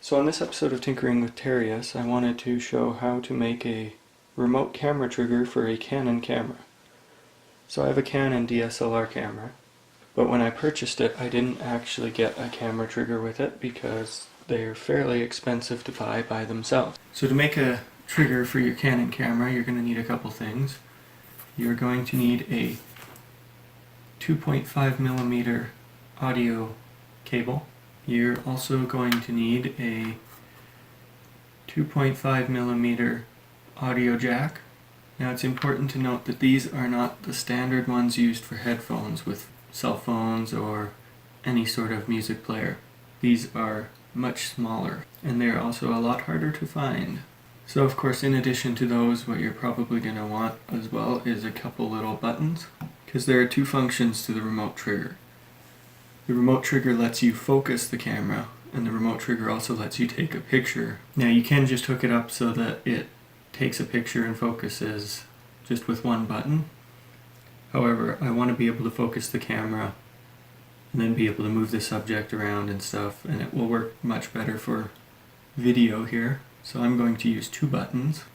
So on this episode of Tinkering with Terrius, I wanted to show how to make a remote camera trigger for a Canon camera. So I have a Canon DSLR camera, but when I purchased it I didn't actually get a camera trigger with it because they're fairly expensive to buy by themselves. So to make a trigger for your Canon camera, you're going to need a couple things. You're going to need a 2.5mm audio cable. You're also going to need a 2.5mm audio jack. Now it's important to note that these are not the standard ones used for headphones with cell phones or any sort of music player. These are much smaller and they're also a lot harder to find. So of course, in addition to those, what you're probably going to want as well is a couple little buttons, because there are two functions to the remote trigger. The remote trigger lets you focus the camera, and the remote trigger also lets you take a picture. Now you can just hook it up so that it takes a picture and focuses just with one button. However, I want to be able to focus the camera and then be able to move the subject around and stuff, and it will work much better for video here. So I'm going to use two buttons.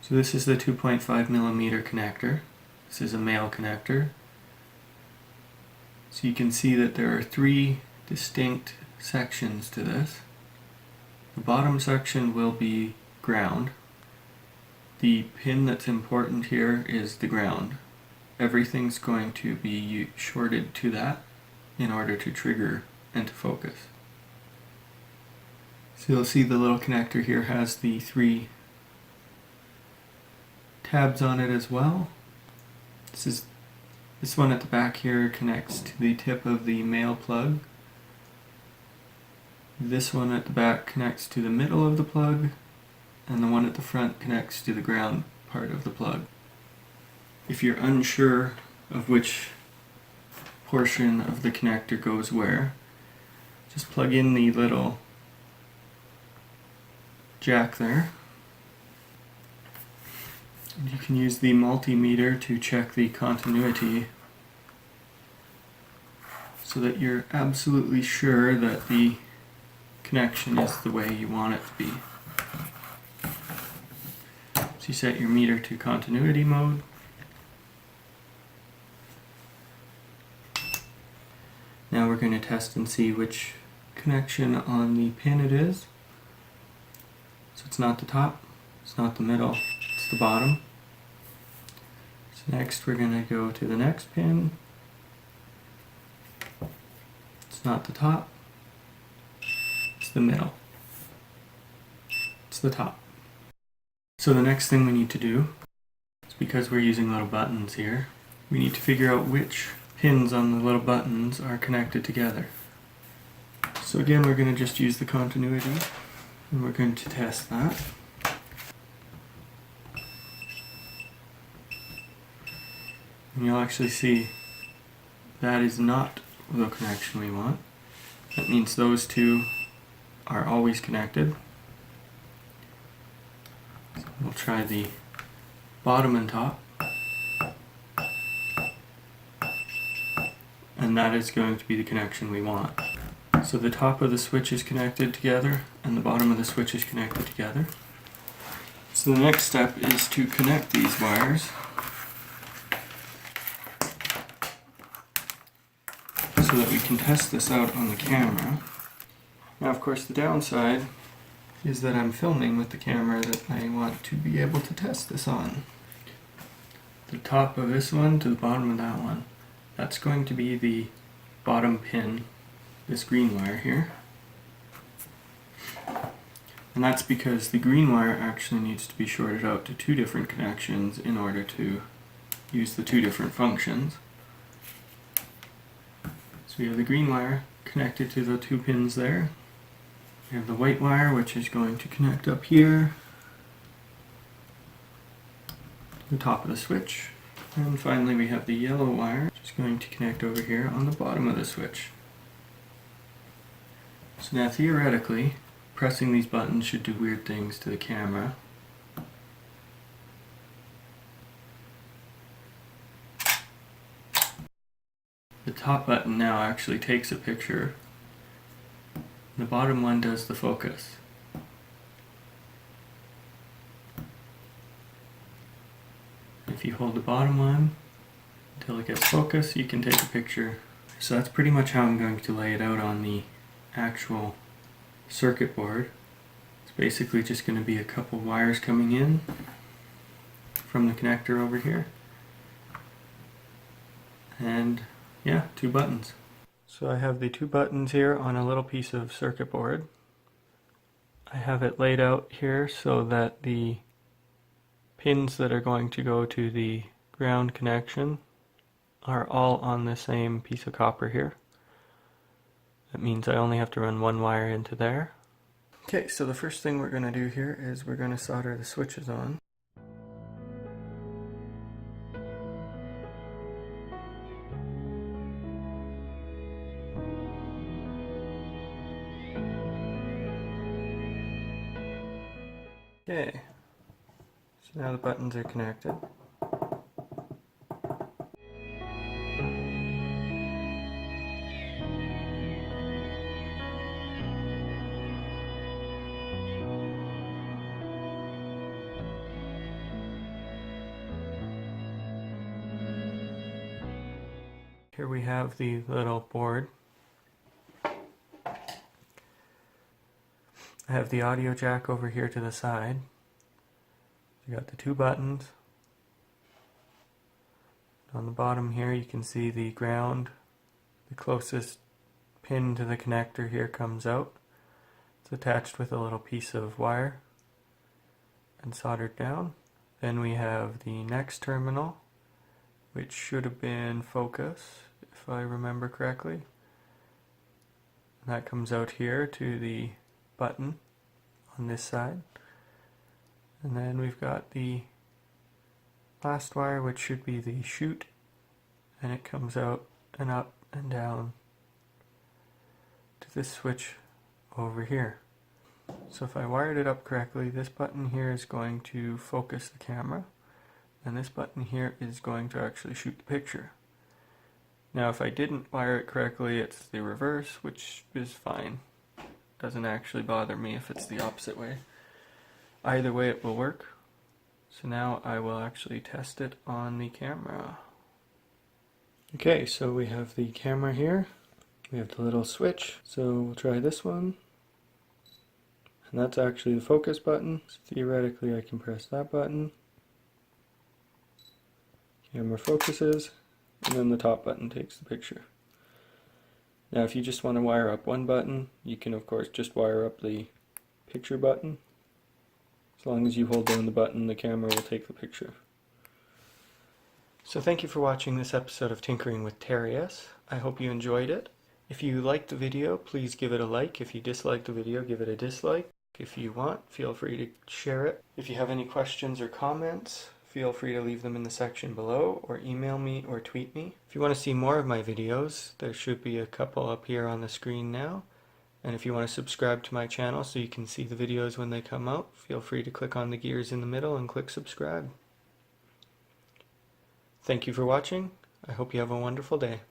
So this is the 2.5mm connector. This is a male connector. So you can see that there are three distinct sections to this. The bottom section will be ground. The pin that's important here is the ground. Everything's going to be shorted to that in order to trigger and to focus. So you'll see the little connector here has the three tabs on it as well. This one at the back here connects to the tip of the male plug. This one at the back connects to the middle of the plug, and the one at the front connects to the ground part of the plug. If you're unsure of which portion of the connector goes where, just plug in the little jack there. And you can use the multimeter to check the continuity so that you're absolutely sure that the connection is the way you want it to be. So you set your meter to continuity mode. Now we're going to test and see which connection on the pin it is. So it's not the top, it's not the middle, it's the bottom. So next we're going to go to the next pin. It's not the top, it's the middle, it's the top. So the next thing we need to do is, because we're using little buttons here, we need to figure out which pins on the little buttons are connected together. So again, we're going to just use the continuity and we're going to test that. And you'll actually see that is not the connection we want. That means those two are always connected. So we'll try the bottom and top. And that is going to be the connection we want. So the top of the switch is connected together and the bottom of the switch is connected together. So the next step is to connect these wires so that we can test this out on the camera. Now of course the downside is that I'm filming with the camera that I want to be able to test this on. The top of this one to the bottom of that one, that's going to be the bottom pin, this green wire here. And that's because the green wire actually needs to be shorted out to two different connections in order to use the two different functions. So we have the green wire connected to the two pins there. We have the white wire, which is going to connect up here to the top of the switch. And finally we have the yellow wire, which is going to connect over here on the bottom of the switch. So now theoretically, pressing these buttons should do weird things to the camera. The top button now actually takes a picture The bottom one does the focus. If you hold the bottom one until it gets focused, you can take a picture. So that's pretty much how I'm going to lay it out on the actual circuit board. It's basically just going to be a couple wires coming in from the connector over here. And yeah, 2 buttons. So I have the 2 buttons here on a little piece of circuit board. I have it laid out here so that the pins that are going to go to the ground connection are all on the same piece of copper here. That means I only have to run 1 wire into there. Okay, so the first thing we're going to do here is we're going to solder the switches on. Okay, so now the buttons are connected. Here we have the little board. I have the audio jack over here to the side. You got the 2 buttons. On the bottom here you can see the ground. The closest pin to the connector here comes out. It's attached with a little piece of wire and soldered down. Then we have the next terminal, which should have been focus, if I remember correctly. And that comes out here to the button on this side. And then we've got the last wire, which should be the chute, and it comes out and up and down to this switch over here. So if I wired it up correctly, this button here is going to focus the camera, and this button here is going to actually shoot the picture. Now if I didn't wire it correctly, it's the reverse, which is fine. Doesn't actually bother me if it's the opposite way. Either way it will work. So now I will actually test it on the camera. Okay, so we have the camera here. We have the little switch. So we'll try this one. And that's actually the focus button. So theoretically I can press that button. Camera focuses, and then the top button takes the picture. Now if you just want to wire up 1 button, you can of course just wire up the picture button. As long as you hold down the button, the camera will take the picture. So thank you for watching this episode of Tinkering with Terrius. I hope you enjoyed it. If you liked the video, please give it a like. If you disliked the video, give it a dislike. If you want, feel free to share it. If you have any questions or comments, feel free to leave them in the section below, or email me or tweet me. If you want to see more of my videos, there should be a couple up here on the screen now. And if you want to subscribe to my channel so you can see the videos when they come out, feel free to click on the gears in the middle and click subscribe. Thank you for watching. I hope you have a wonderful day.